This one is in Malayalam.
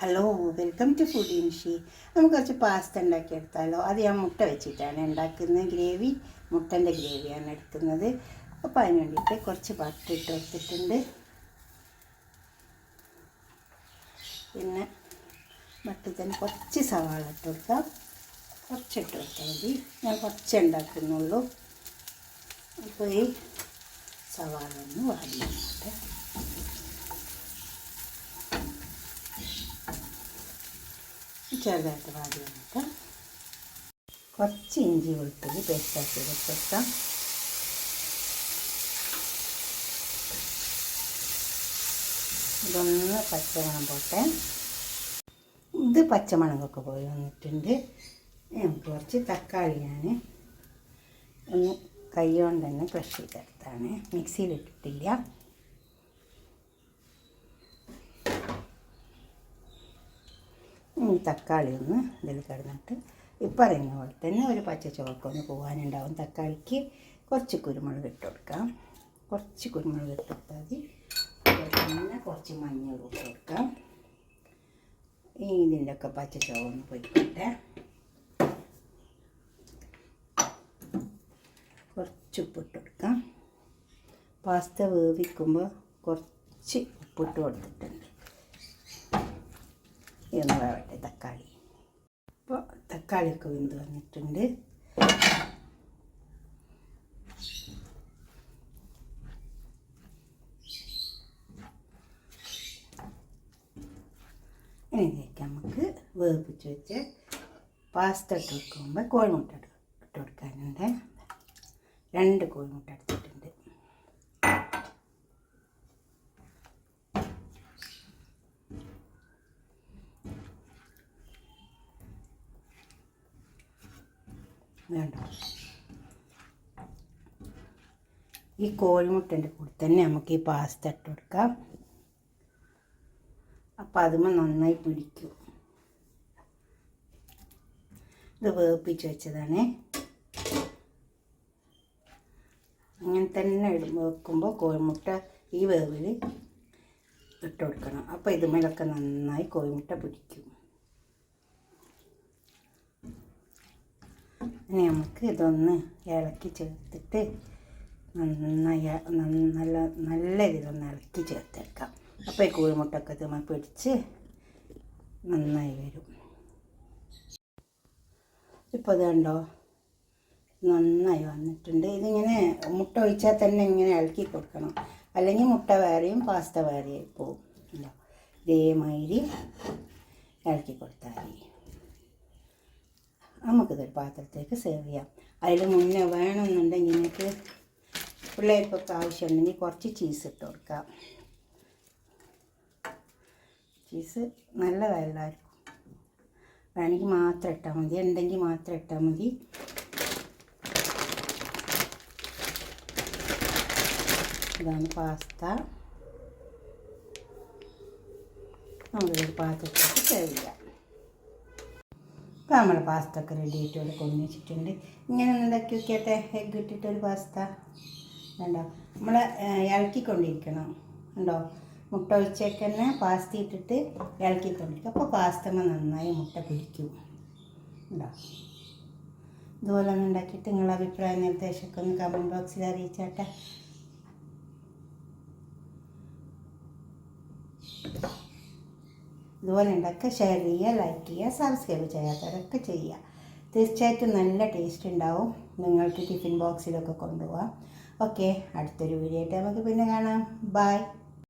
ഹലോ, വെൽക്കം ടു ഫുഡ് ഇൻഷി. നമുക്ക് കുറച്ച് പാസ്ത ഉണ്ടാക്കിയെടുത്താലോ. അത് ഞാൻ മുട്ട വെച്ചിട്ടാണ് ഉണ്ടാക്കുന്നത്. ഗ്രേവി മുട്ടൻ്റെ ഗ്രേവിയാണ് എടുക്കുന്നത്. അപ്പോൾ അതിന് വേണ്ടിയിട്ട് കുറച്ച് ബട്ടർ ഇട്ട് കൊടുത്തിട്ടുണ്ട്. പിന്നെ ബട്ടർ തന്നെ കുറച്ച് സവാള ഇട്ട് കൊടുക്കാം. കുറച്ചിട്ട് കൊടുത്താൽ മതി. ഞാൻ കുറച്ച് ഉണ്ടാക്കുന്നുള്ളൂ. അപ്പോൾ ഈ സവാള ഒന്ന് വാടിയിട്ട് ചെറുതായിട്ട് വാടി വന്നിട്ട് കുറച്ച് ഇഞ്ചി വെളുത്തുള്ളി പേസ്റ്റാക്കി വെച്ചെടുക്കാം. ഇതൊന്ന് പച്ചമണം പോട്ടെ. ഇത് പച്ചമണമൊക്കെ പോയി വന്നിട്ടുണ്ട്. കുറച്ച് തക്കാളി ഞാൻ ഒന്ന് കൈ കൊണ്ട് തന്നെ ക്രഷ് ചെയ്തെടുത്താണ്, മിക്സിയിലിട്ടിട്ടില്ല. തക്കാളി ഒന്ന് ഇതിൽ കിടന്നിട്ട് ഇപ്പം അറിയുന്ന പോലെ തന്നെ ഒരു പച്ച ചുവക്കൊന്ന് പോകാനുണ്ടാവും. തക്കാളിക്ക് കുറച്ച് കുരുമുളക് ഇട്ട് കൊടുക്കാം. കുറച്ച് കുരുമുളക് ഇട്ട് കൊടുത്താൽ മതി. പിന്നെ കുറച്ച് മഞ്ഞൾ ഇട്ട് കൊടുക്കാം. ഇതിൻ്റെ ഒക്കെ പച്ച ചുവ ഒന്ന് പോയിക്കോട്ടെ. കുറച്ച് ഉപ്പിട്ട് കൊടുക്കാം. പാസ്ത വേവിക്കുമ്പോൾ കുറച്ച് ഉപ്പിട്ട് കൊടുത്തിട്ടുണ്ട്. ഇതൊന്ന് വേവട്ടെ തക്കാളി. അപ്പോൾ തക്കാളിയൊക്കെ വെന്ത് വന്നിട്ടുണ്ട്. ഇതിലേക്ക് നമുക്ക് വേവിച്ച് വെച്ച് പാസ്ത ഇട്ട് വെക്കുമ്പോൾ കോഴിമുട്ട ഇട്ട് കൊടുക്കാനുണ്ട്. 2 കോഴിമുട്ട എടുത്തിട്ടുണ്ട്. വേണ്ട, ഈ കോഴിമുട്ടൻ്റെ കൂടെ തന്നെ നമുക്ക് ഈ പാസ്ത ഇട്ട് കൊടുക്കാം. അപ്പം അതുമ്പോൾ നന്നായി പിടിക്കും. ഇത് വേവിപ്പിച്ച് വെച്ചതാണ്. അങ്ങനെ തന്നെ വെക്കുമ്പോൾ കോഴിമുട്ട ഈ വേവിൽ ഇട്ട് കൊടുക്കണം. അപ്പോൾ ഇതുമേലൊക്കെ നന്നായി കോഴിമുട്ട പിടിക്കും. ഇനി നമുക്ക് ഇതൊന്ന് ഇളക്കി ചേർത്തിട്ട് നന്നായി നല്ല ഇതിലൊന്ന് ഇളക്കി ചേർത്തെടുക്കാം. അപ്പോൾ ഈ കോഴിമുട്ടൊക്കെ ഇത് പിടിച്ച് നന്നായി വരും. ഇപ്പോൾ ഇതുണ്ടോ, നന്നായി വന്നിട്ടുണ്ട്. ഇതിങ്ങനെ മുട്ട ഒഴിച്ചാൽ തന്നെ ഇങ്ങനെ ഇളക്കി കൊടുക്കണം, അല്ലെങ്കിൽ മുട്ട വേറെയും പാസ്ത വേറെയായി പോകും. ഇതേമാതിരി ഇളക്കി കൊടുത്താൽ മതി. നമുക്കിതൊരു പാത്രത്തേക്ക് സെർവ് ചെയ്യാം. അതിൽ മുന്നേ വേണമെന്നുണ്ടെങ്കിൽ നിങ്ങൾക്ക് പിള്ളേർക്കൊക്കെ ആവശ്യമുണ്ടെങ്കിൽ കുറച്ച് ചീസ് ഇട്ട് കൊടുക്കാം. ചീസ് നല്ലതല്ലായിരിക്കും. വേണമെങ്കിൽ മാത്രം ഇട്ടാൽ മതി, ഉണ്ടെങ്കിൽ മാത്രം ഇട്ടാൽ മതി. ഇതാണ് പാസ്ത. നമുക്കൊരു പാത്രത്തേക്ക് സെർവ് ചെയ്യാം. ഇപ്പോൾ നമ്മുടെ പാസ്ത ഒക്കെ റെഡി ആയിട്ട് ഇവിടെ കൊണ്ടു വെച്ചിട്ടുണ്ട്. ഇങ്ങനെ ഒന്ന് ഉണ്ടാക്കി നോക്കിയാട്ടെ. എഗ്ഗ് ഇട്ടിട്ടൊരു പാസ്ത ഉണ്ടോ, നമ്മൾ ഇളക്കിക്കൊണ്ടിരിക്കണം. ഉണ്ടോ, മുട്ട ഒഴിച്ചേക്ക് തന്നെ പാസ്ത ഇട്ടിട്ട് ഇളക്കിക്കൊണ്ടിരിക്കും. അപ്പോൾ പാസ്തമ്മ നന്നായി മുട്ട പിടിക്കും. ഉണ്ടോ, ഇതുപോലെ ഒന്ന് ഉണ്ടാക്കിയിട്ട് നിങ്ങളുടെ അഭിപ്രായ നിർദ്ദേശമൊക്കെ ഒന്ന് കമൻറ്റ് ബോക്സിൽ അറിയിച്ചാട്ടെ. ഇതുപോലെ ഉണ്ടാക്കുക, ഷെയർ ചെയ്യുക, ലൈക്ക് ചെയ്യുക, സബ്സ്ക്രൈബ് ചെയ്യാത്തവരൊക്കെ ചെയ്യുക. തീർച്ചയായിട്ടും നല്ല ടേസ്റ്റ് ഉണ്ടാവും. നിങ്ങൾക്ക് ടിഫിൻ ബോക്സിലൊക്കെ കൊണ്ടുപോകാം. ഓക്കെ, അടുത്തൊരു വീഡിയോ ആയിട്ട് നമുക്ക് പിന്നെ കാണാം. ബൈ.